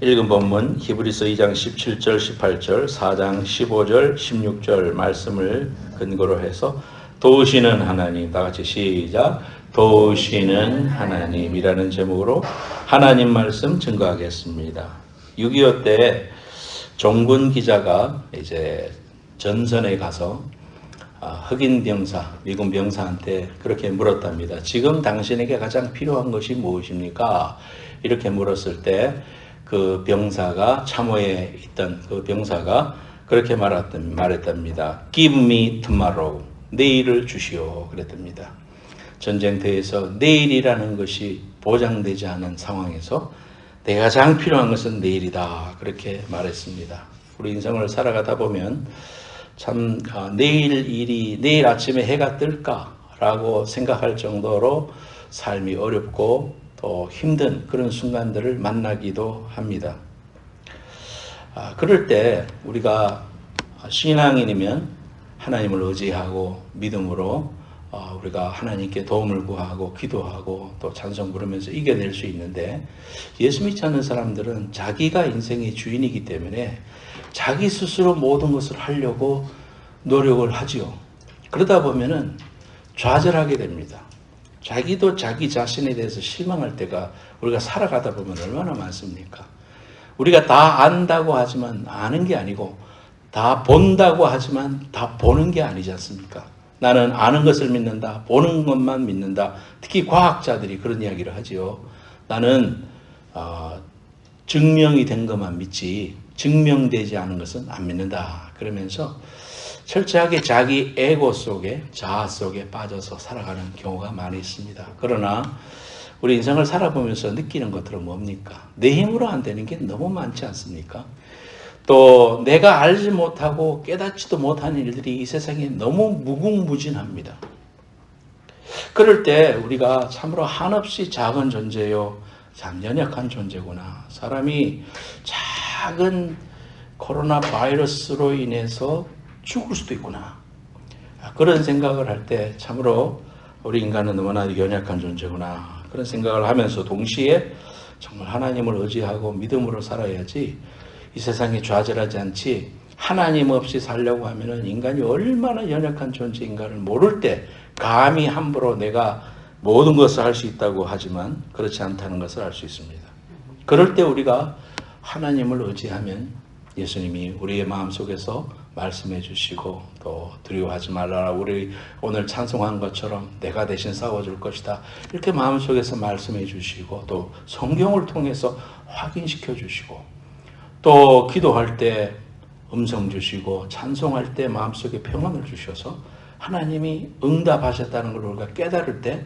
읽은 본문 히브리서 2장 17절 18절 4장 15절 16절 말씀을 근거로 해서 도우시는 하나님, 다같이 시작, 도우시는 하나님이라는 제목으로 하나님 말씀 증거하겠습니다. 6.25 때 종군 기자가 이제 전선에 가서 흑인 병사, 미군 병사한테 그렇게 물었답니다. 지금 당신에게 가장 필요한 것이 무엇입니까? 이렇게 물었을 때 그 병사가, 참호에 있던 그 병사가 그렇게 말했답니다. Give me tomorrow. 내일을 주시오. 그랬답니다. 전쟁터에서 내일이라는 것이 보장되지 않은 상황에서 내가 가장 필요한 것은 내일이다. 그렇게 말했습니다. 우리 인생을 살아가다 보면 참 내일 아침에 해가 뜰까라고 생각할 정도로 삶이 어렵고 또 힘든 그런 순간들을 만나기도 합니다. 그럴 때 우리가 신앙인이면 하나님을 의지하고 믿음으로 우리가 하나님께 도움을 구하고 기도하고 또 찬송 부르면서 이겨낼 수 있는데, 예수 믿지 않는 사람들은 자기가 인생의 주인이기 때문에 자기 스스로 모든 것을 하려고 노력을 하지요. 그러다 보면은 좌절하게 됩니다. 자기도 자기 자신에 대해서 실망할 때가 우리가 살아가다 보면 얼마나 많습니까? 우리가 다 안다고 하지만 아는 게 아니고, 다 본다고 하지만 다 보는 게 아니지 않습니까? 나는 아는 것을 믿는다, 보는 것만 믿는다. 특히 과학자들이 그런 이야기를 하지요. 나는 증명이 된 것만 믿지 증명되지 않은 것은 안 믿는다. 그러면서 철저하게 자기 에고 속에, 자아 속에 빠져서 살아가는 경우가 많이 있습니다. 그러나 우리 인생을 살아보면서 느끼는 것들은 뭡니까? 내 힘으로 안 되는 게 너무 많지 않습니까? 또 내가 알지 못하고 깨닫지도 못하는 일들이 이 세상에 너무 무궁무진합니다. 그럴 때 우리가 참으로 한없이 작은 존재요, 참 연약한 존재구나. 사람이 작은 코로나 바이러스로 인해서 죽을 수도 있구나. 그런 생각을 할 때 참으로 우리 인간은 너무나 연약한 존재구나. 그런 생각을 하면서 동시에 정말 하나님을 의지하고 믿음으로 살아야지 이 세상에 좌절하지 않지, 하나님 없이 살려고 하면은 인간이 얼마나 연약한 존재인가를 모를 때 감히 함부로 내가 모든 것을 할 수 있다고 하지만 그렇지 않다는 것을 알 수 있습니다. 그럴 때 우리가 하나님을 의지하면 예수님이 우리의 마음속에서 말씀해 주시고 또 두려워하지 말라, 우리 오늘 찬송한 것처럼 내가 대신 싸워줄 것이다, 이렇게 마음속에서 말씀해 주시고 또 성경을 통해서 확인시켜 주시고 또 기도할 때 음성 주시고 찬송할 때 마음속에 평안을 주셔서 하나님이 응답하셨다는 걸 우리가 깨달을 때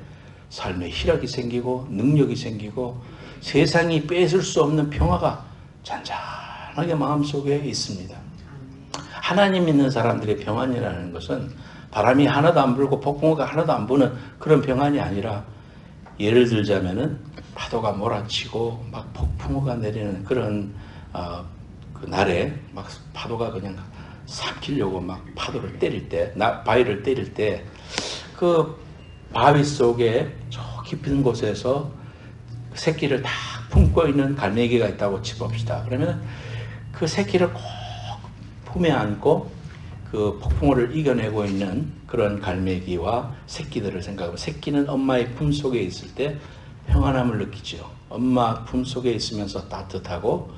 삶에 희락이 생기고 능력이 생기고 세상이 뺏을 수 없는 평화가 잔잔하게 마음속에 있습니다. 하나님 믿는 사람들의 평안이라는 것은 바람이 하나도 안 불고 폭풍우가 하나도 안 부는 그런 평안이 아니라, 예를 들자면은 파도가 몰아치고 막 폭풍우가 내리는 그런 그 날에 막 파도가 그냥 삼키려고 막 파도를 때릴 때, 바위를 때릴 때 그 바위 속에 저 깊은 곳에서 새끼를 다 품고 있는 갈매기가 있다고 치봅시다. 그러면 그 새끼를 꼭 품에 안고 그 폭풍우를 이겨내고 있는 그런 갈매기와 새끼들을 생각하면, 새끼는 엄마의 품 속에 있을 때 평안함을 느끼죠. 엄마 품 속에 있으면서 따뜻하고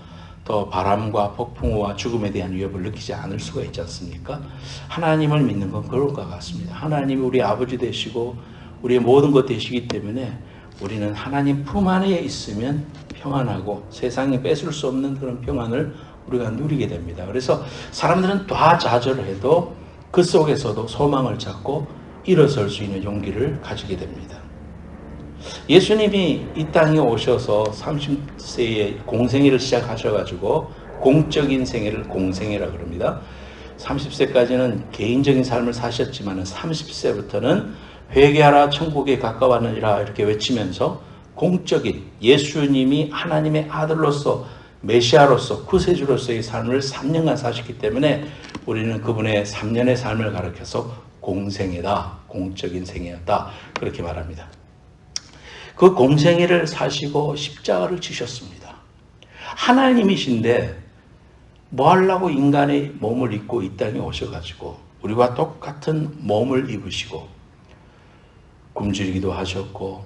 또 바람과 폭풍우와 죽음에 대한 위협을 느끼지 않을 수가 있지 않습니까? 하나님을 믿는 건 그런 것 같습니다. 하나님이 우리 아버지 되시고 우리의 모든 것 되시기 때문에 우리는 하나님 품 안에 있으면 평안하고 세상이 뺏을 수 없는 그런 평안을 우리가 누리게 됩니다. 그래서 사람들은 다 좌절을 해도 그 속에서도 소망을 찾고 일어설 수 있는 용기를 가지게 됩니다. 예수님이 이 땅에 오셔서 30세에 공생애를 시작하셔가지고 공적인 생애를 공생애라 그럽니다. 30세까지는 개인적인 삶을 사셨지만 30세부터는 회개하라 천국에 가까웠느니라 이렇게 외치면서 공적인, 예수님이 하나님의 아들로서 메시아로서 구세주로서의 삶을 3년간 사셨기 때문에 우리는 그분의 3년의 삶을 가르쳐서 공생애다, 공적인 생애였다, 그렇게 말합니다. 그 공생애를 사시고 십자가를 지셨습니다. 하나님이신데 뭐 하려고 인간의 몸을 입고 이 땅에 오셔가지고 우리와 똑같은 몸을 입으시고 굶주리기도 하셨고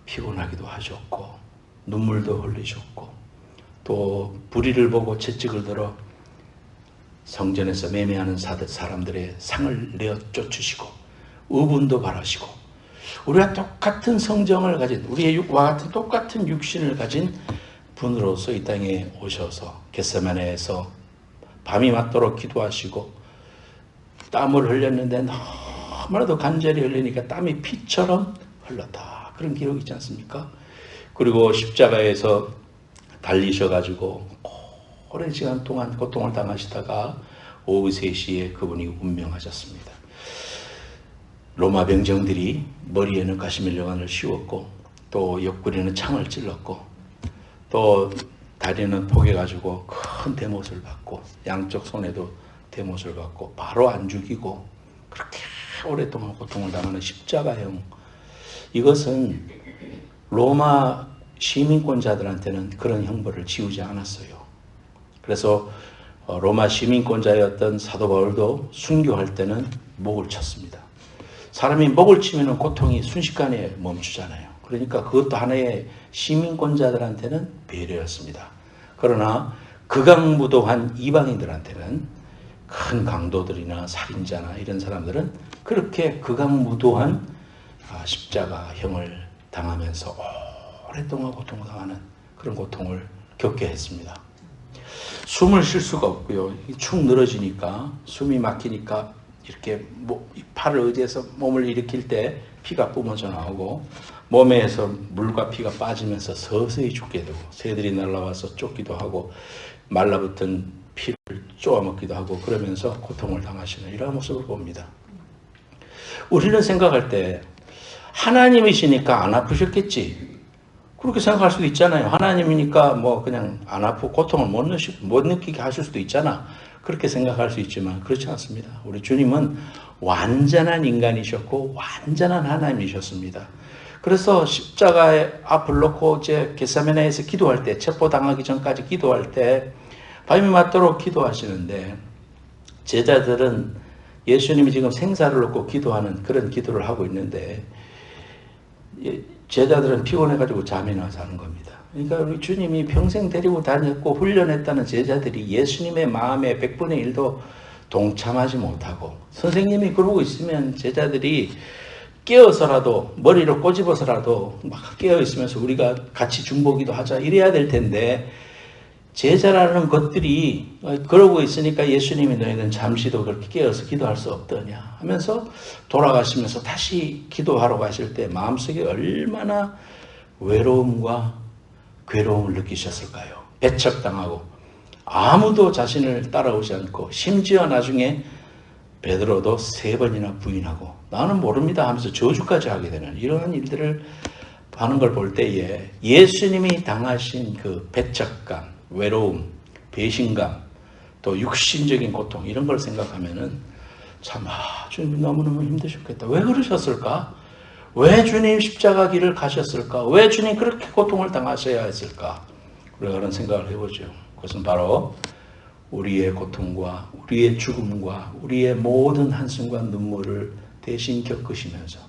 피곤하기도 하셨고 눈물도 흘리셨고 또 불의를 보고 채찍을 들어 성전에서 매매하는 사람들의 상을 내어 쫓으시고 의분도 바라시고 우리와 똑같은 성정을 가진 우리의 육과 같은 똑같은 육신을 가진 분으로서 이 땅에 오셔서 겟세마네에서 밤이 맞도록 기도하시고 땀을 흘렸는데 너무나도 간절히 흘리니까 땀이 피처럼 흘렀다. 그런 기록이 있지 않습니까? 그리고 십자가에서 달리셔가지고 오랜 시간 동안 고통을 당하시다가 오후 3시에 그분이 운명하셨습니다. 로마 병정들이 머리에는 가시멜로관을 씌웠고 또 옆구리는 창을 찔렀고 또 다리는 포개가지고 큰 대못을 받고 양쪽 손에도 대못을 받고 바로 안 죽이고 그렇게 오랫동안 고통을 당하는 십자가형, 이것은 로마 시민권자들한테는 그런 형벌을 지우지 않았어요. 그래서 로마 시민권자였던 사도 바울도 순교할 때는 목을 쳤습니다. 사람이 목을 치면 고통이 순식간에 멈추잖아요. 그러니까 그것도 하나의 시민권자들한테는 배려였습니다. 그러나 극악무도한 이방인들한테는 큰 강도들이나 살인자나 이런 사람들은 그렇게 극악무도한 십자가형을 당하면서 오랫동안 고통을 당하는 그런 고통을 겪게 했습니다. 숨을 쉴 수가 없고요. 축 늘어지니까 숨이 막히니까 이렇게 팔을 의지해서 몸을 일으킬 때 피가 뿜어져 나오고 몸에서 물과 피가 빠지면서 서서히 죽게 되고 새들이 날아와서 쫓기도 하고 말라붙은 피를 쪼아먹기도 하고 그러면서 고통을 당하시는 이러한 모습을 봅니다. 우리는 생각할 때 하나님이시니까 안 아프셨겠지 그렇게 생각할 수도 있잖아요. 하나님이니까 뭐 그냥 안 아프고 고통을 못 느끼게 하실 수도 있잖아. 그렇게 생각할 수 있지만 그렇지 않습니다. 우리 주님은 완전한 인간이셨고 완전한 하나님이셨습니다. 그래서 십자가에 앞을 놓고 이제 겟세마네에서 기도할 때, 체포당하기 전까지 기도할 때 밤이 맞도록 기도하시는데 제자들은 예수님이 지금 생사를 놓고 기도하는 그런 기도를 하고 있는데 제자들은 피곤해가지고 잠이나 자는 겁니다. 그러니까 우리 주님이 평생 데리고 다녔고 훈련했다는 제자들이 예수님의 마음에 100분의 1도 동참하지 못하고 선생님이 그러고 있으면 제자들이 깨어서라도 머리를 꼬집어서라도 막 깨어있으면서 우리가 같이 중보기도 하자 이래야 될 텐데 제자라는 것들이 그러고 있으니까 예수님이 너희는 잠시도 그렇게 깨어서 기도할 수 없더냐 하면서 돌아가시면서 다시 기도하러 가실 때 마음속에 얼마나 외로움과 괴로움을 느끼셨을까요? 배척당하고 아무도 자신을 따라오지 않고 심지어 나중에 베드로도 3번이나 부인하고 나는 모릅니다 하면서 저주까지 하게 되는 이러한 일들을 하는 걸 볼 때에 예수님이 당하신 그 배척감, 외로움, 배신감, 또 육신적인 고통 이런 걸 생각하면은 참 주님 너무너무 힘드셨겠다. 왜 그러셨을까? 왜 주님 십자가 길을 가셨을까? 왜 주님 그렇게 고통을 당하셔야 했을까? 우리가 그런 생각을 해보죠. 그것은 바로 우리의 고통과 우리의 죽음과 우리의 모든 한숨과 눈물을 대신 겪으시면서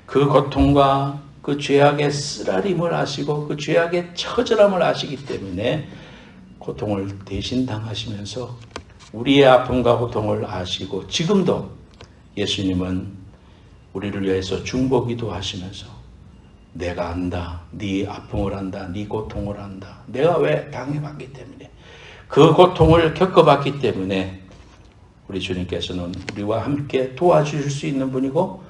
그 고통과 그 죄악의 쓰라림을 아시고 그 죄악의 처절함을 아시기 때문에 고통을 대신 당하시면서 우리의 아픔과 고통을 아시고 지금도 예수님은 우리를 위해서 중보기도 하시면서 내가 안다. 네 아픔을 안다. 네 고통을 안다. 내가 왜 당해봤기 때문에 그 고통을 겪어봤기 때문에 우리 주님께서는 우리와 함께 도와주실 수 있는 분이고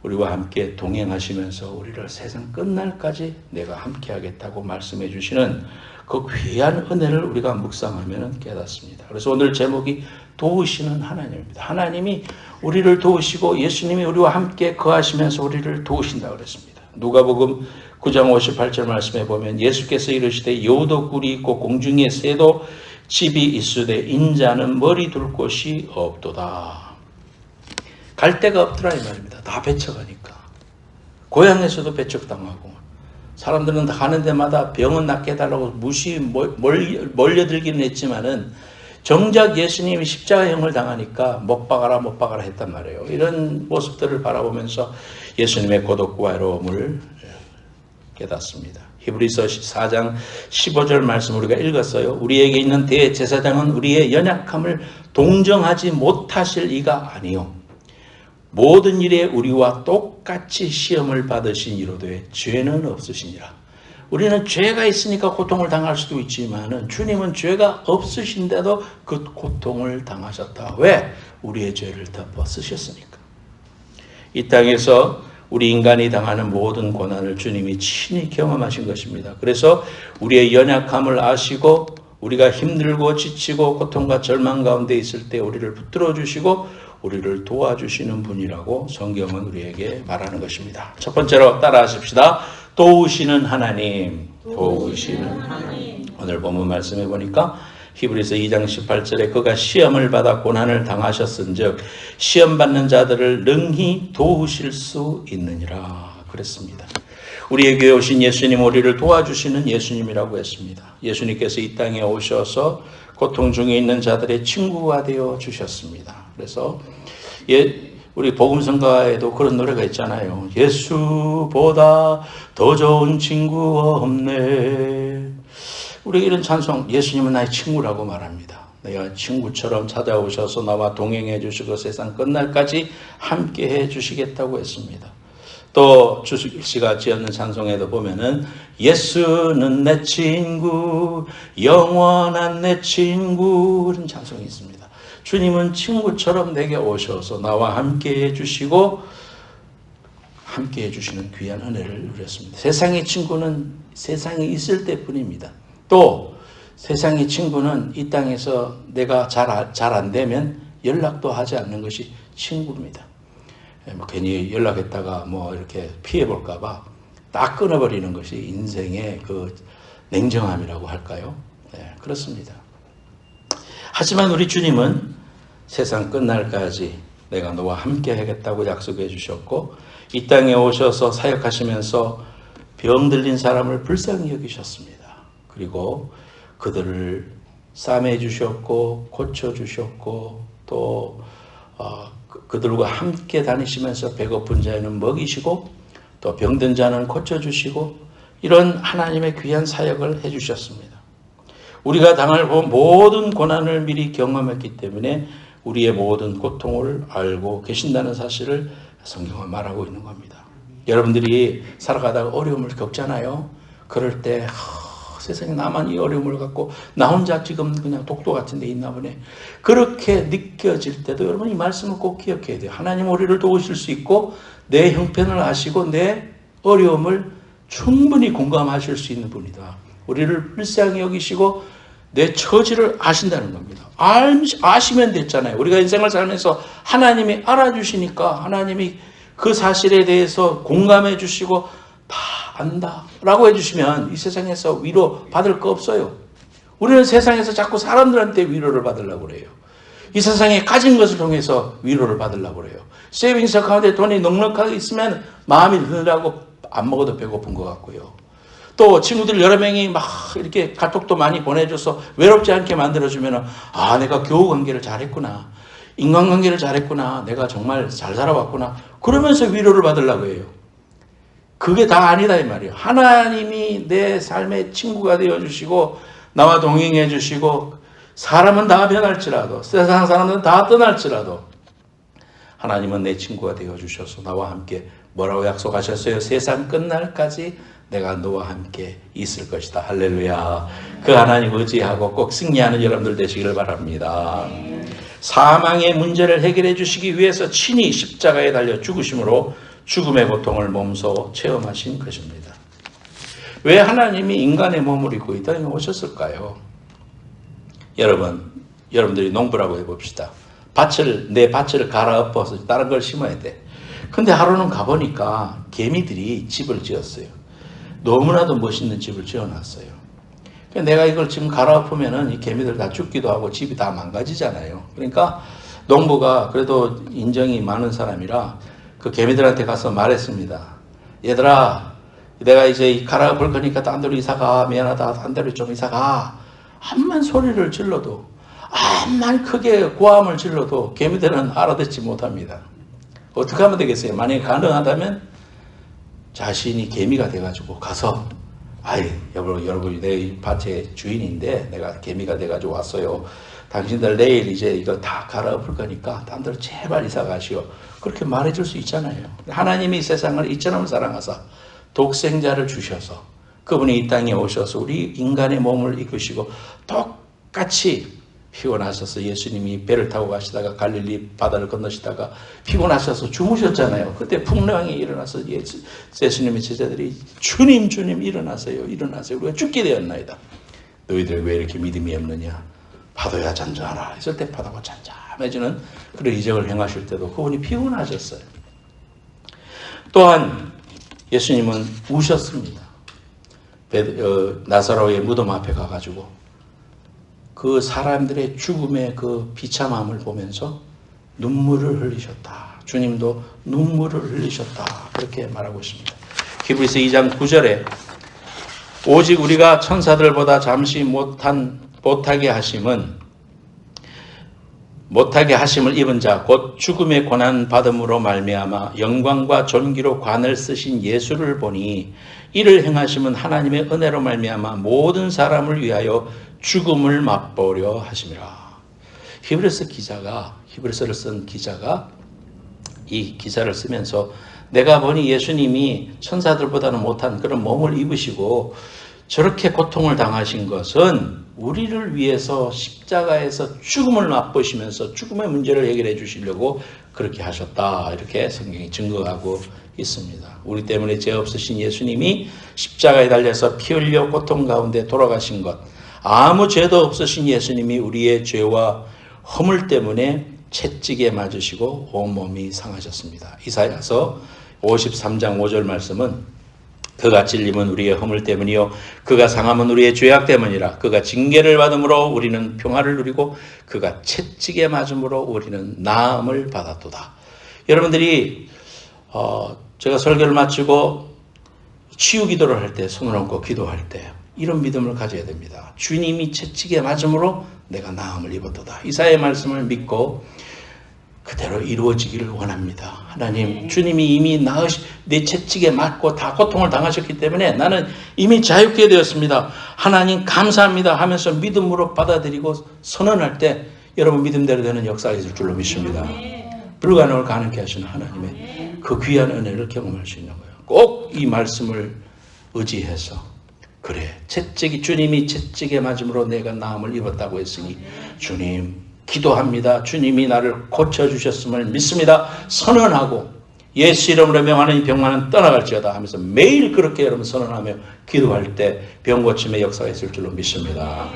우리와 함께 동행하시면서 우리를 세상 끝날까지 내가 함께 하겠다고 말씀해 주시는 그 귀한 은혜를 우리가 묵상하면 깨닫습니다. 그래서 오늘 제목이 도우시는 하나님입니다. 하나님이 우리를 도우시고 예수님이 우리와 함께 거하시면서 우리를 도우신다고 그랬습니다. 누가복음 9장 58절 말씀해 보면 예수께서 이르시되 여우도 꿀이 있고 공중의 새도 집이 있으되 인자는 머리 둘 곳이 없도다. 갈 데가 없더라 이 말입니다. 다 배척하니까. 고향에서도 배척당하고 사람들은 가는 데마다 병은 낫게 해달라고 몰려들기는 했지만은 정작 예수님이 십자가형을 당하니까 못 박아라 못 박아라 했단 말이에요. 이런 모습들을 바라보면서 예수님의 고독과 외로움을 깨닫습니다. 히브리서 4장 15절 말씀 우리가 읽었어요. 우리에게 있는 대제사장은 우리의 연약함을 동정하지 못하실 이가 아니요 모든 일에 우리와 똑같이 시험을 받으신 이로되 죄는 없으시니라. 우리는 죄가 있으니까 고통을 당할 수도 있지만 주님은 죄가 없으신데도 그 고통을 당하셨다. 왜? 우리의 죄를 덮어 쓰셨으니까. 이 땅에서 우리 인간이 당하는 모든 고난을 주님이 친히 경험하신 것입니다. 그래서 우리의 연약함을 아시고 우리가 힘들고 지치고 고통과 절망 가운데 있을 때 우리를 붙들어 주시고 우리를 도와주시는 분이라고 성경은 우리에게 말하는 것입니다. 첫 번째로 따라하십시다. 도우시는 하나님. 도우시는 하나님. 오늘 본문 말씀해 보니까 히브리서 2장 18절에 그가 시험을 받아 고난을 당하셨은즉 시험 받는 자들을 능히 도우실 수 있느니라 그랬습니다. 우리에게 오신 예수님, 우리를 도와주시는 예수님이라고 했습니다. 예수님께서 이 땅에 오셔서 고통 중에 있는 자들의 친구가 되어 주셨습니다. 그래서 우리 복음성가에도 그런 노래가 있잖아요. 예수보다 더 좋은 친구 없네. 우리 이런 찬송, 예수님은 나의 친구라고 말합니다. 내가 친구처럼 찾아오셔서 나와 동행해 주시고 세상 끝날까지 함께 해 주시겠다고 했습니다. 또 주숙일 씨가 지었는 찬송에도 보면은 예수는 내 친구, 영원한 내 친구 이런 찬송이 있습니다. 주님은 친구처럼 내게 오셔서 나와 함께 해주시고 함께 해주시는 귀한 은혜를 누렸습니다. 세상의 친구는 세상에 있을 때뿐입니다. 또 세상의 친구는 이 땅에서 내가 잘 안 되면 연락도 하지 않는 것이 친구입니다. 괜히 연락했다가 이렇게 피해볼까봐 딱 끊어버리는 것이 인생의 그 냉정함이라고 할까요? 네, 그렇습니다. 하지만 우리 주님은 세상 끝날까지 내가 너와 함께 하겠다고 약속해 주셨고 이 땅에 오셔서 사역하시면서 병 들린 사람을 불쌍히 여기셨습니다. 그리고 그들을 싸매 주셨고 고쳐 주셨고 또 그들과 함께 다니시면서 배고픈 자는 먹이시고 또 병든 자는 고쳐주시고 이런 하나님의 귀한 사역을 해주셨습니다. 우리가 당할 모든 고난을 미리 경험했기 때문에 우리의 모든 고통을 알고 계신다는 사실을 성경은 말하고 있는 겁니다. 여러분들이 살아가다가 어려움을 겪잖아요. 그럴 때 세상에 나만 이 어려움을 갖고 나 혼자 지금 그냥 독도 같은 데 있나 보네. 그렇게 느껴질 때도 여러분 이 말씀을 꼭 기억해야 돼요. 하나님 우리를 도우실 수 있고 내 형편을 아시고 내 어려움을 충분히 공감하실 수 있는 분이다. 우리를 불쌍히 여기시고 내 처지를 아신다는 겁니다. 아시면 됐잖아요. 우리가 인생을 살면서 하나님이 알아주시니까 하나님이 그 사실에 대해서 공감해 주시고 다 안다 라고 해주시면 이 세상에서 위로 받을 거 없어요. 우리는 세상에서 자꾸 사람들한테 위로를 받으려고 그래요. 이 세상에 가진 것을 통해서 위로를 받으려고 그래요. 세이빙스 어카운트에 돈이 넉넉하게 있으면 마음이 드느라고 안 먹어도 배고픈 것 같고요. 또 친구들 여러 명이 막 이렇게 카톡도 많이 보내줘서 외롭지 않게 만들어주면 내가 교우 관계를 잘했구나. 인간관계를 잘했구나. 내가 정말 잘 살아왔구나. 그러면서 위로를 받으려고 해요. 그게 다 아니다 이 말이에요. 하나님이 내 삶의 친구가 되어주시고 나와 동행해 주시고 사람은 다 변할지라도 세상 사람들은 다 떠날지라도 하나님은 내 친구가 되어주셔서 나와 함께 뭐라고 약속하셨어요? 세상 끝날까지 내가 너와 함께 있을 것이다. 할렐루야. 그 하나님 의지하고 꼭 승리하는 여러분들 되시기를 바랍니다. 사망의 문제를 해결해 주시기 위해서 친히 십자가에 달려 죽으심으로 죽음의 고통을 몸소 체험하신 것입니다. 왜 하나님이 인간의 몸을 입고 이 땅에 오셨을까요? 여러분들이 농부라고 해봅시다. 내 밭을 갈아엎어서 다른 걸 심어야 돼. 근데 하루는 가보니까 개미들이 집을 지었어요. 너무나도 멋있는 집을 지어놨어요. 내가 이걸 지금 갈아엎으면은 이 개미들 다 죽기도 하고 집이 다 망가지잖아요. 그러니까 농부가 그래도 인정이 많은 사람이라 그 개미들한테 가서 말했습니다. 얘들아, 내가 이제 갈아엎을 거니까 딴 데로 이사가. 미안하다. 딴 데로 좀 이사가. 암만 소리를 질러도, 암만 크게 고함을 질러도 개미들은 알아듣지 못합니다. 어떻게 하면 되겠어요? 만약에 가능하다면 자신이 개미가 돼가지고 가서, 아이, 여러분, 내 밭의 주인인데 내가 개미가 돼가지고 왔어요. 당신들 내일 이제 이거 다 갈아엎을 거니까 딴 데로 제발 이사 가시오. 그렇게 말해줄 수 있잖아요. 하나님이 세상을 이처럼 사랑하사 독생자를 주셔서 그분이 이 땅에 오셔서 우리 인간의 몸을 입으시고 똑같이 피곤하셔서 예수님이 배를 타고 가시다가 갈릴리 바다를 건너시다가 피곤하셔서 주무셨잖아요. 그때 풍랑이 일어나서 예수님의 제자들이 주님 일어나세요. 우리가 죽게 되었나이다. 너희들 왜 이렇게 믿음이 없느냐. 파도야 잔잔하라 했을 때 파도가 잔잔해지는 그런 이적을 행하실 때도 그분이 피곤하셨어요. 또한 예수님은 우셨습니다. 나사로의 무덤 앞에 가가지고 그 사람들의 죽음의 그 비참함을 보면서 눈물을 흘리셨다. 주님도 눈물을 흘리셨다. 그렇게 말하고 있습니다. 히브리서 2장 9절에 오직 우리가 천사들보다 잠시 못하게 하심을 입은 자 곧 죽음의 고난 받음으로 말미암아 영광과 존귀로 관을 쓰신 예수를 보니 이를 행하심은 하나님의 은혜로 말미암아 모든 사람을 위하여 죽음을 맛보려 하심이라. 히브리서를 쓴 기자가 이 기사를 쓰면서 내가 보니 예수님이 천사들보다는 못한 그런 몸을 입으시고 저렇게 고통을 당하신 것은 우리를 위해서 십자가에서 죽음을 맛보시면서 죽음의 문제를 해결해 주시려고 그렇게 하셨다. 이렇게 성경이 증거하고 있습니다. 우리 때문에 죄 없으신 예수님이 십자가에 달려서 피 흘려 고통 가운데 돌아가신 것, 아무 죄도 없으신 예수님이 우리의 죄와 허물 때문에 채찍에 맞으시고 온몸이 상하셨습니다. 이사야서 53장 5절 말씀은 그가 찔림은 우리의 허물 때문이요 그가 상함은 우리의 죄악 때문이라. 그가 징계를 받음으로 우리는 평화를 누리고 그가 채찍에 맞음으로 우리는 나음을 받았도다. 여러분들이 제가 설교를 마치고 치유 기도를 할 때, 손을 얹고 기도할 때 이런 믿음을 가져야 됩니다. 주님이 채찍에 맞음으로 내가 나음을 입었도다. 이사야의 말씀을 믿고 그대로 이루어지기를 원합니다. 하나님, 주님이 이미 내 채찍에 맞고 다 고통을 당하셨기 때문에 나는 이미 자유케 되었습니다. 하나님 감사합니다 하면서 믿음으로 받아들이고 선언할 때 여러분 믿음대로 되는 역사가 있을 줄로 믿습니다. 불가능을 가능케 하시는 하나님의 그 귀한 은혜를 경험할 수 있는 거예요. 꼭 이 말씀을 의지해서 그래, 주님이 채찍에 맞음으로 내가 나음을 입었다고 했으니 주님 기도합니다. 주님이 나를 고쳐주셨음을 믿습니다. 선언하고 예수 이름으로 명하는 이 병만은 떠나갈지어다 하면서 매일 그렇게 여러분 선언하며 기도할 때 병고침의 역사가 있을 줄로 믿습니다.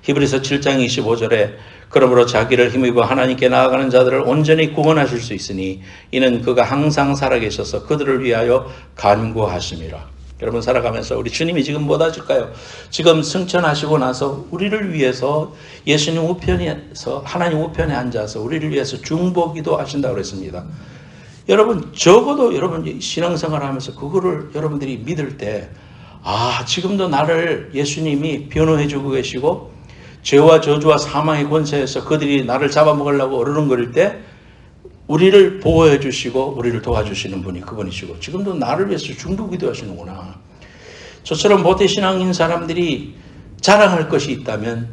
히브리서 7장 25절에 그러므로 자기를 힘입어 하나님께 나아가는 자들을 온전히 구원하실 수 있으니 이는 그가 항상 살아계셔서 그들을 위하여 간구하심이라. 여러분 살아가면서 우리 주님이 지금 뭐 하실까요? 지금 승천하시고 나서 우리를 위해서 예수님 우편에서 하나님 우편에 앉아서 우리를 위해서 중보기도 하신다고 그랬습니다. 여러분 적어도 여러분 신앙생활 하면서 그거를 여러분들이 믿을 때 지금도 나를 예수님이 변호해 주고 계시고 죄와 저주와 사망의 권세에서 그들이 나를 잡아먹으려고 어르렁거릴 때 우리를 보호해 주시고 우리를 도와주시는 분이 그분이시고 지금도 나를 위해서 중보기도 하시는구나. 저처럼 모태신앙인 사람들이 자랑할 것이 있다면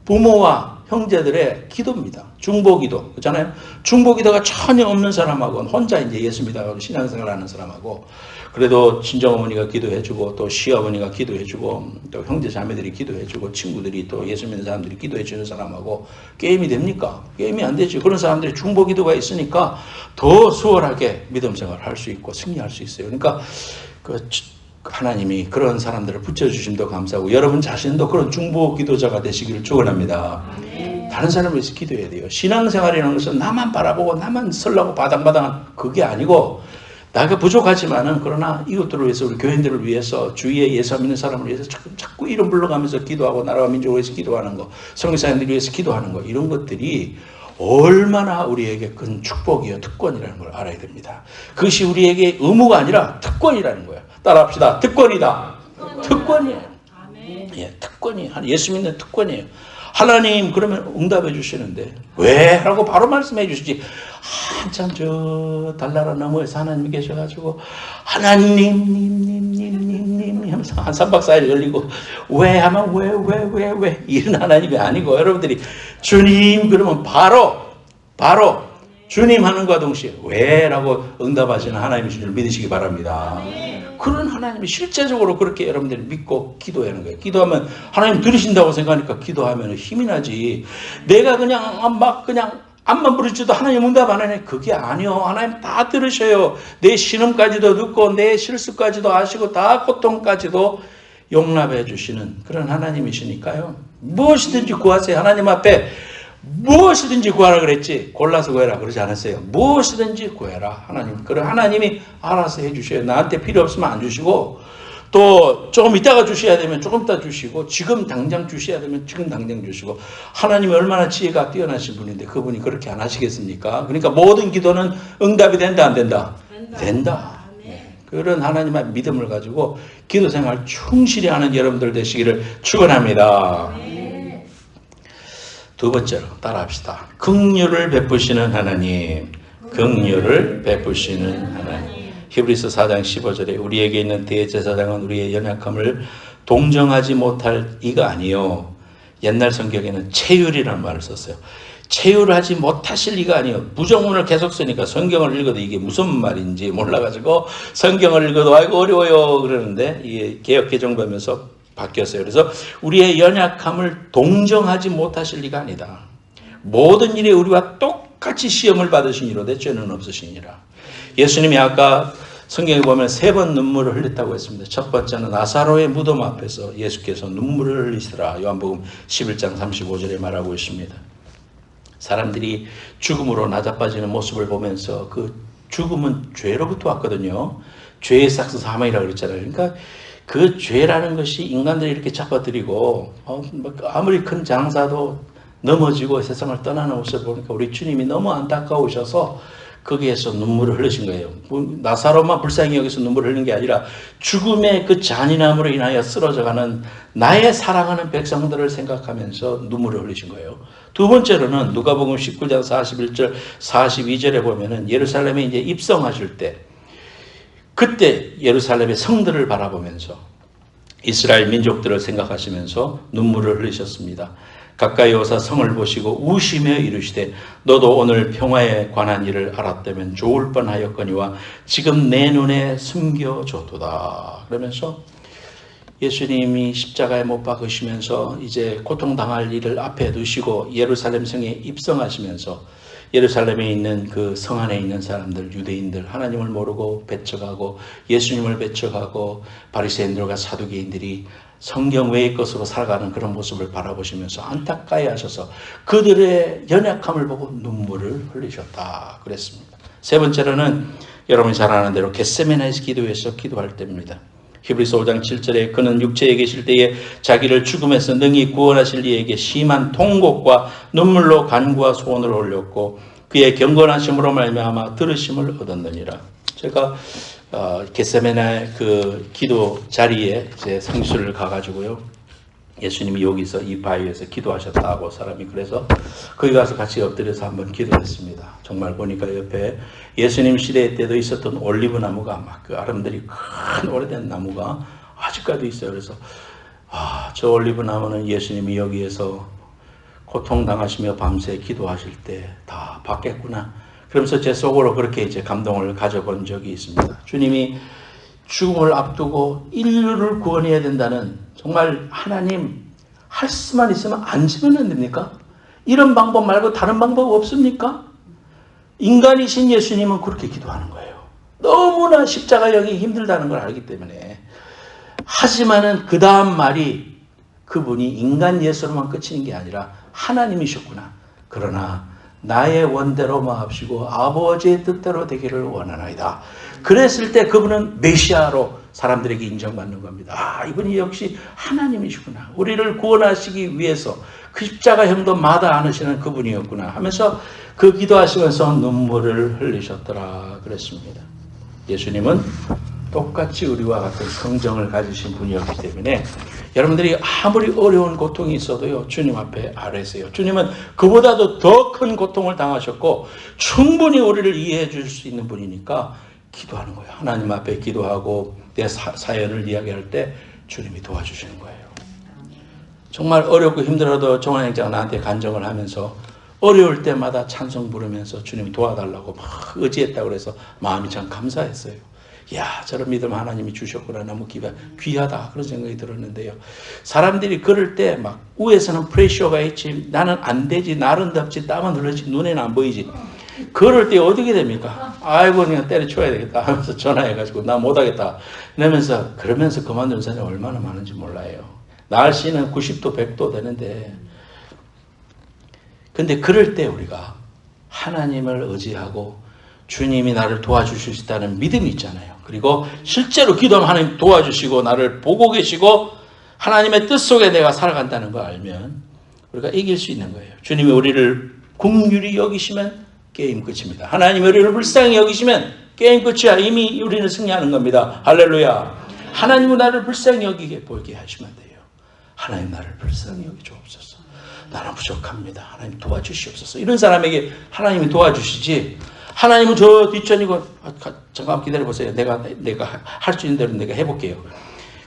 부모와 형제들의 기도입니다. 중보기도. 그렇잖아요. 중보기도가 전혀 없는 사람하고 혼자 이제 예수 믿어가지고 신앙생활 하는 사람하고 그래도 친정어머니가 기도해주고 또 시어머니가 기도해주고 또 형제 자매들이 기도해주고 친구들이 또 예수 믿는 사람들이 기도해주는 사람하고 게임이 됩니까? 게임이 안 되죠. 그런 사람들이 중보기도가 있으니까 더 수월하게 믿음생활을 할 수 있고 승리할 수 있어요. 그러니까 하나님이 그런 사람들을 붙여주심도 감사하고 여러분 자신도 그런 중보기도자가 되시기를 축원합니다. 다른 사람을 위해서 기도해야 돼요. 신앙생활이라는 것은 나만 바라보고 나만 설라고 바당바당한 그게 아니고 나가 부족하지만은 그러나 이것들을 위해서 우리 교인들을 위해서 주위에 예수 믿는 사람을 위해서 자꾸 이름 불러가면서 기도하고 나라와 민족을 위해서 기도하는 거 선교사님들을 위해서 기도하는 거 이런 것들이 얼마나 우리에게 큰 축복이요 특권이라는 걸 알아야 됩니다. 그것이 우리에게 의무가 아니라 특권이라는 거예요. 따라합시다. 특권이다. 특권이에요. 예, 특권이 예수 믿는 특권이에요. 하나님 그러면 응답해 주시는데 왜? 라고 바로 말씀해 주시지. 한참 저 달나라 너머에서 하나님이 계셔가지고 하나님 하면서 한 3박 4일 걸리고 왜 하면 왜 이런 하나님이 아니고 여러분들이 주님 그러면 바로 주님 하는과 동시에 왜라고 응답하시는 하나님이신 줄 믿으시기 바랍니다. 그런 하나님이 실제적으로 그렇게 여러분들이 믿고 기도하는 거예요. 기도하면 하나님 들으신다고 생각하니까 기도하면 힘이 나지. 내가 그냥 앞만 부르지도 하나님 응답 안 하네. 그게 아니요. 하나님 다 들으셔요. 내 신음까지도 듣고 내 실수까지도 아시고 다 고통까지도 용납해 주시는 그런 하나님이시니까요. 무엇이든지 구하세요. 하나님 앞에 무엇이든지 구하라 그랬지 골라서 구해라 그러지 않았어요. 무엇이든지 구해라. 하나님. 그럼 하나님이 알아서 해주셔요. 나한테 필요 없으면 안 주시고 또 조금 이따가 주셔야 되면 조금 이따 주시고 지금 당장 주셔야 되면 지금 당장 주시고 하나님이 얼마나 지혜가 뛰어나신 분인데 그분이 그렇게 안 하시겠습니까? 그러니까 모든 기도는 응답이 된다 안 된다? 된다. 네. 그런 하나님의 믿음을 가지고 기도 생활 충실히 하는 여러분들 되시기를 축원합니다. 두 번째로 따라합시다. 긍휼을 베푸시는 하나님. 긍휼을 베푸시는 하나님. 히브리서 4장 15절에 우리에게 있는 대제사장은 우리의 연약함을 동정하지 못할 이가 아니요. 옛날 성경에는 체휼이라는 말을 썼어요. 체휼하지 못하실 이가 아니요. 부정문을 계속 쓰니까 성경을 읽어도 이게 무슨 말인지 몰라가지고 성경을 읽어도 아이고 어려워요 그러는데 이게 개역개정되면서 바뀌었어요. 그래서 우리의 연약함을 동정하지 못하실 리가 아니다. 모든 일에 우리와 똑같이 시험을 받으신 이로되 죄는 없으시니라. 예수님이 아까 성경에 보면 3번 눈물을 흘렸다고 했습니다. 첫 번째는 나사로의 무덤 앞에서 예수께서 눈물을 흘리시더라. 요한복음 11장 35절에 말하고 있습니다. 사람들이 죽음으로 낮아빠지는 모습을 보면서 그 죽음은 죄로부터 왔거든요. 죄의 삭스 사망이라고 그랬잖아요. 그러니까 그 죄라는 것이 인간들이 이렇게 잡아들이고 아무리 큰 장사도 넘어지고 세상을 떠나는 모습을 보니까 우리 주님이 너무 안타까우셔서 거기에서 눈물을 흘리신 거예요. 나사로만 불쌍히 여기서 눈물을 흘린 게 아니라 죽음의 그 잔인함으로 인하여 쓰러져가는 나의 사랑하는 백성들을 생각하면서 눈물을 흘리신 거예요. 두 번째로는 누가복음 19장 41절 42절에 보면은 예루살렘에 이제 입성하실 때 그때 예루살렘의 성들을 바라보면서 이스라엘 민족들을 생각하시면서 눈물을 흘리셨습니다. 가까이 오사 성을 보시고 우시며 이르시되 너도 오늘 평화에 관한 일을 알았다면 좋을 뻔하였거니와 지금 내 눈에 숨겨졌도다. 그러면서 예수님이 십자가에 못 박으시면서 이제 고통당할 일을 앞에 두시고 예루살렘 성에 입성하시면서 예루살렘에 있는 그 성 안에 있는 사람들, 유대인들, 하나님을 모르고 배척하고 예수님을 배척하고 바리새인들과 사두개인들이 성경 외의 것으로 살아가는 그런 모습을 바라보시면서 안타까이 하셔서 그들의 연약함을 보고 눈물을 흘리셨다 그랬습니다. 세 번째로는 여러분이 잘 아는 대로 겟세마네에서 기도할 때입니다. 히브리서 5장 7절에 그는 육체에 계실 때에 자기를 죽음에서 능히 구원하실 이에게 심한 통곡과 눈물로 간구와 소원을 올렸고 그의 경건하심으로 말미암아 들으심을 얻었느니라. 제가 겟세마네 그 기도 자리에 이제 성수를 가가지고요. 예수님이 여기서 이 바위에서 기도하셨다고 사람이 그래서 거기 가서 같이 엎드려서 한번 기도했습니다. 정말 보니까 옆에 예수님 시대 때도 있었던 올리브 나무가 막 그 아름드리 큰 오래된 나무가 아직까지 있어요. 그래서 저 올리브 나무는 예수님이 여기에서 고통당하시며 밤새 기도하실 때 다 봤겠구나. 그러면서 제 속으로 그렇게 이제 감동을 가져본 적이 있습니다. 주님이 죽음을 앞두고 인류를 구원해야 된다는 정말 하나님 할 수만 있으면 안 지면 안 됩니까? 이런 방법 말고 다른 방법 없습니까? 인간이신 예수님은 그렇게 기도하는 거예요. 너무나 십자가 여기 힘들다는 걸 알기 때문에. 하지만은 그 다음 말이 그분이 인간 예수로만 끝이는 게 아니라 하나님이셨구나. 그러나 나의 원대로 마옵시고 아버지의 뜻대로 되기를 원하나이다. 그랬을 때 그분은 메시아로 사람들에게 인정받는 겁니다. 이분이 역시 하나님이시구나. 우리를 구원하시기 위해서 그 십자가형도 마다 않으시는 그분이었구나 하면서 그 기도하시면서 눈물을 흘리셨더라 그랬습니다. 예수님은 똑같이 우리와 같은 성정을 가지신 분이었기 때문에 여러분들이 아무리 어려운 고통이 있어도요, 주님 앞에 아뢰세요. 주님은 그보다도 더 큰 고통을 당하셨고 충분히 우리를 이해해 줄 수 있는 분이니까 기도하는 거예요. 하나님 앞에 기도하고 내 사연을 이야기할 때 주님이 도와주시는 거예요. 정말 어렵고 힘들어도 정환행자가 나한테 간증을 하면서 어려울 때마다 찬송 부르면서 주님이 도와달라고 막 의지했다고 그래서 마음이 참 감사했어요. 야, 저런 믿음 하나님이 주셨구나. 너무 귀하다. 그런 생각이 들었는데요. 사람들이 그럴 때 막 위에서는 프레셔가 있지. 나는 안 되지. 날은 덥지. 땀은 흘러지. 눈에는 안 보이지. 그럴 때 어떻게 됩니까? 아이고, 그냥 때려쳐야 되겠다 하면서 전화해가지고 나 못하겠다. 그러면서 그만둔 사람이 얼마나 많은지 몰라요. 날씨는 90도, 100도 되는데. 근데 그럴 때 우리가 하나님을 의지하고 주님이 나를 도와주실 수 있다는 믿음이 있잖아요. 그리고 실제로 기도하면 하나님 도와주시고 나를 보고 계시고 하나님의 뜻 속에 내가 살아간다는 걸 알면 우리가 이길 수 있는 거예요. 주님이 우리를 긍휼히 여기시면 게임 끝입니다. 하나님이 우리를 불쌍히 여기시면 게임 끝이야. 이미 우리는 승리하는 겁니다. 할렐루야. 하나님은 나를 불쌍히 여기게 보게 하시면 돼요. 하나님 나를 불쌍히 여기주옵소서. 나는 부족합니다. 하나님 도와주시옵소서. 이런 사람에게 하나님이 도와주시지. 하나님은 저 뒷전이고 잠깐 기다려보세요. 내가 할 수 있는 대로 내가 해볼게요.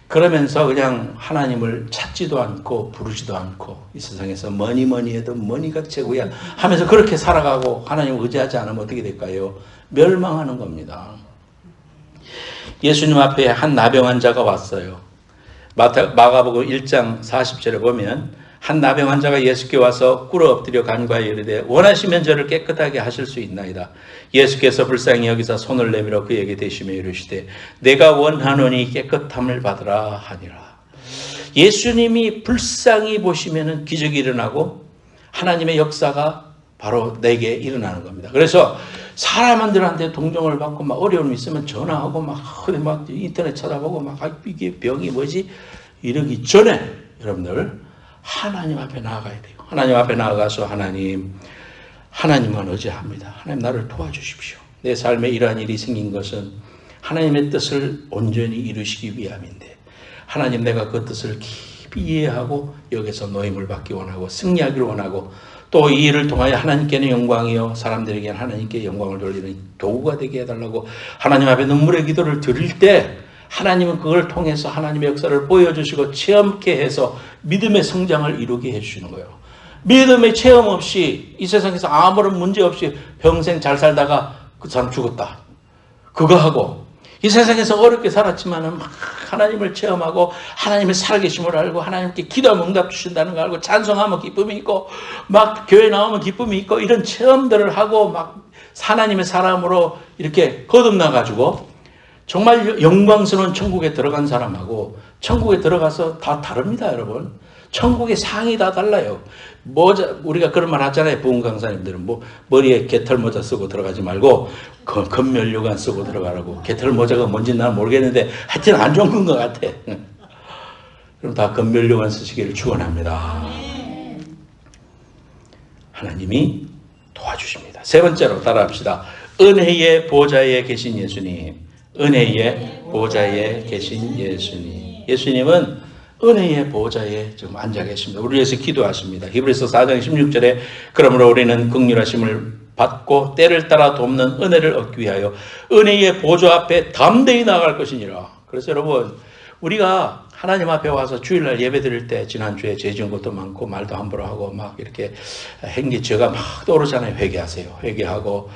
그러면서 그냥 하나님을 찾지도 않고 부르지도 않고 이 세상에서 뭐니 해도 뭐니가 최고야 하면서 그렇게 살아가고 하나님을 의지하지 않으면 어떻게 될까요? 멸망하는 겁니다. 예수님 앞에 한 나병 환자가 왔어요. 마가복음 1장 40절에 보면 한 나병 환자가 예수께 와서 꿇어 엎드려 간과하여 이르되 원하시면 저를 깨끗하게 하실 수 있나이다. 예수께서 불쌍히 여기사 손을 내밀어 그에게 대시며 이르시되 내가 원하노니 깨끗함을 받으라 하니라. 예수님이 불쌍히 보시면 기적이 일어나고 하나님의 역사가 바로 내게 일어나는 겁니다. 그래서 사람들한테 동정을 받고 막 어려움이 있으면 전화하고 막 인터넷 찾아보고 막 이게 병이 뭐지 이러기 전에 여러분들 하나님 앞에 나아가야 돼요. 하나님 앞에 나아가서 하나님만 의지합니다. 하나님 나를 도와주십시오. 내 삶에 이러한 일이 생긴 것은 하나님의 뜻을 온전히 이루시기 위함인데 하나님 내가 그 뜻을 깊이 이해하고 여기서 노임을 받기 원하고 승리하기를 원하고 또 이 일을 통하여 하나님께는 영광이요 사람들에게는 하나님께 영광을 돌리는 도구가 되게 해달라고 하나님 앞에 눈물의 기도를 드릴 때 하나님은 그걸 통해서 하나님의 역사를 보여주시고 체험케 해서 믿음의 성장을 이루게 해주시는 거예요. 믿음의 체험 없이 이 세상에서 아무런 문제 없이 평생 잘 살다가 그 사람 죽었다. 그거 하고 이 세상에서 어렵게 살았지만은 막 하나님을 체험하고 하나님의 살아계심을 알고 하나님께 기도하면 응답 주신다는 걸 알고 찬송하면 기쁨이 있고 막 교회 나오면 기쁨이 있고 이런 체험들을 하고 막 하나님의 사람으로 이렇게 거듭나가지고 정말 영광스러운 천국에 들어간 사람하고 천국에 들어가서 다 다릅니다, 여러분. 천국의 상이 다 달라요. 모자, 우리가 그런 말 하잖아요. 부흥 강사님들은 머리에 개털 모자 쓰고 들어가지 말고 건면류관 쓰고 들어가라고. 개털 모자가 뭔지 나는 모르겠는데 하여튼 안 좋은 것 같아. 그럼 다 건면류관 쓰시기를 축원합니다. 하나님이 도와주십니다. 세 번째로 따라합시다. 은혜의 보좌에 계신 예수님. 은혜의 보좌에 계신 예수님. 예수님은 은혜의 보좌에 지금 앉아 계십니다. 우리 위해서 기도하십니다. 히브리서 4장 16절에 그러므로 우리는 긍휼하심을 받고 때를 따라 돕는 은혜를 얻기 위하여 은혜의 보좌 앞에 담대히 나아갈 것이니라. 그래서 여러분 우리가 하나님 앞에 와서 주일날 예배 드릴 때 지난주에 죄 지은 것도 많고 말도 함부로 하고 막 이렇게 행기죄가 막 떠오르잖아요. 회개하세요. 회개하고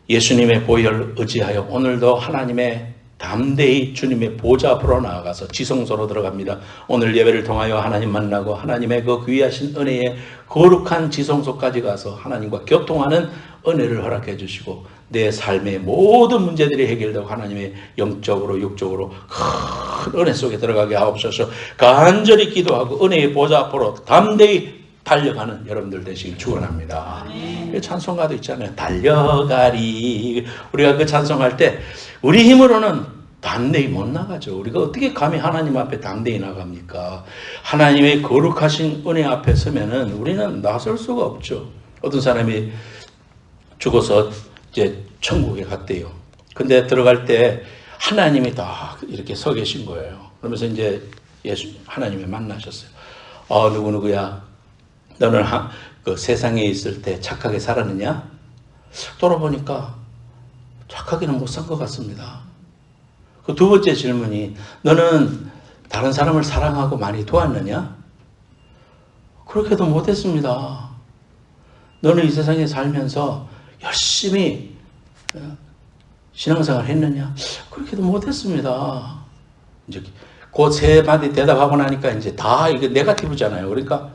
예수님의 보혈을 의지하여 오늘도 하나님의 담대히 주님의 보좌 앞으로 나아가서 지성소로 들어갑니다. 오늘 예배를 통하여 하나님 만나고 하나님의 그 귀하신 은혜의 거룩한 지성소까지 가서 하나님과 교통하는 은혜를 허락해 주시고 내 삶의 모든 문제들이 해결되고 하나님의 영적으로 육적으로 큰 은혜 속에 들어가게 하옵소서. 간절히 기도하고 은혜의 보좌 앞으로 담대히 달려가는 여러분들 되시길 축원합니다. 찬송가도 있잖아요. 달려가리. 우리가 그 찬송할 때 우리 힘으로는 담대히 못 나가죠. 우리가 어떻게 감히 하나님 앞에 담대히 나갑니까? 하나님의 거룩하신 은혜 앞에 서면은 우리는 나설 수가 없죠. 어떤 사람이 죽어서 이제 천국에 갔대요. 근데 들어갈 때 하나님이 딱 이렇게 서 계신 거예요. 그러면서 이제 하나님이 만나셨어요. 누구누구야, 너는 그 세상에 있을 때 착하게 살았느냐? 돌아보니까 착하게는 못 산 것 같습니다. 그 두 번째 질문이, 너는 다른 사람을 사랑하고 많이 도왔느냐? 그렇게도 못했습니다. 너는 이 세상에 살면서 열심히 신앙생활 했느냐? 그렇게도 못했습니다. 이제 그 세 마디 대답하고 나니까 이제 다 이게 네거티브잖아요. 그러니까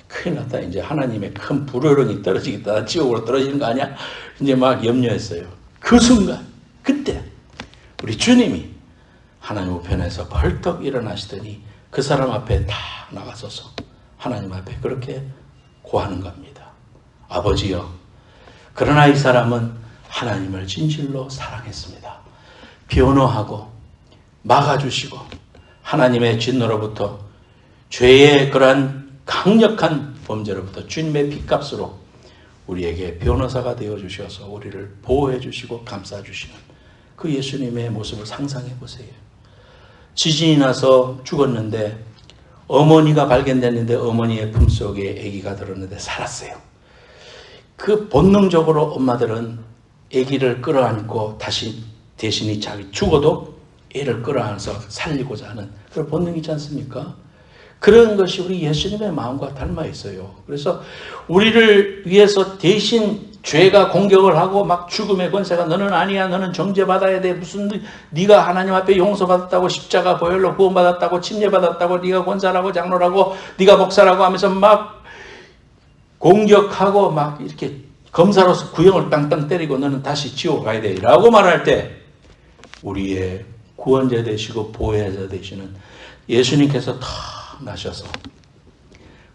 큰일 났다. 이제 하나님의 큰 불호령이 떨어지겠다. 지옥으로 떨어지는 거 아니야? 이제 막 염려했어요. 그 순간, 그때 우리 주님이 하나님 우편에서 벌떡 일어나시더니 그 사람 앞에 딱 나가서서 하나님 앞에 그렇게 고하는 겁니다. 아버지여, 그러나 이 사람은 하나님을 진실로 사랑했습니다. 변호하고 막아주시고 하나님의 진노로부터, 죄의 그러한 강력한 범죄로부터 주님의 핏값으로 우리에게 변호사가 되어주셔서 우리를 보호해주시고 감싸주시는 그 예수님의 모습을 상상해 보세요. 지진이 나서 죽었는데 어머니가 발견됐는데 어머니의 품속에 아기가 들었는데 살았어요. 그 본능적으로 엄마들은 아기를 끌어안고 다시 대신이 자기 죽어도 애를 끌어안아서 살리고자 하는 그런 본능이 있지 않습니까? 그런 것이 우리 예수님의 마음과 닮아 있어요. 그래서 우리를 위해서 대신 죄가 공격을 하고 막 죽음의 권세가 너는 아니야, 너는 정죄받아야 돼, 무슨 네가 하나님 앞에 용서받았다고, 십자가 보혈로 구원받았다고, 침례받았다고, 네가 권사라고 장로라고 네가 목사라고 하면서 막 공격하고 막 이렇게 검사로서 구형을 땅땅 때리고 너는 다시 지옥 가야 돼 라고 말할 때 우리의 구원자 되시고 보혜자 되시는 예수님께서 다 나셔서,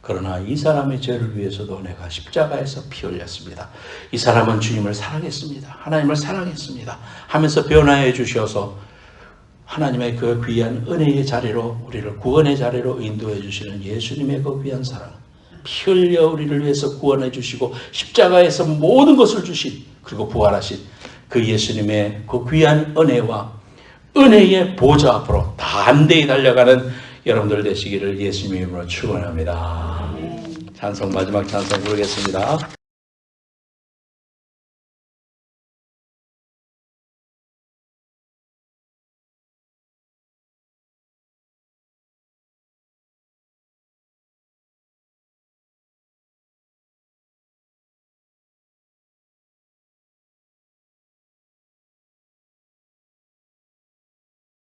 그러나 이 사람의 죄를 위해서도 내가 십자가에서 피 흘렸습니다. 이 사람은 주님을 사랑했습니다. 하나님을 사랑했습니다. 하면서 변화해 주셔서 하나님의 그 귀한 은혜의 자리로, 우리를 구원의 자리로 인도해 주시는 예수님의 그 귀한 사랑, 피 흘려 우리를 위해서 구원해 주시고 십자가에서 모든 것을 주신, 그리고 부활하신 그 예수님의 그 귀한 은혜와 은혜의 보좌 앞으로 담대히 달려가는 여러분들 되시기를 예수님의 이름으로 축원합니다. 찬송, 마지막 찬송 부르겠습니다.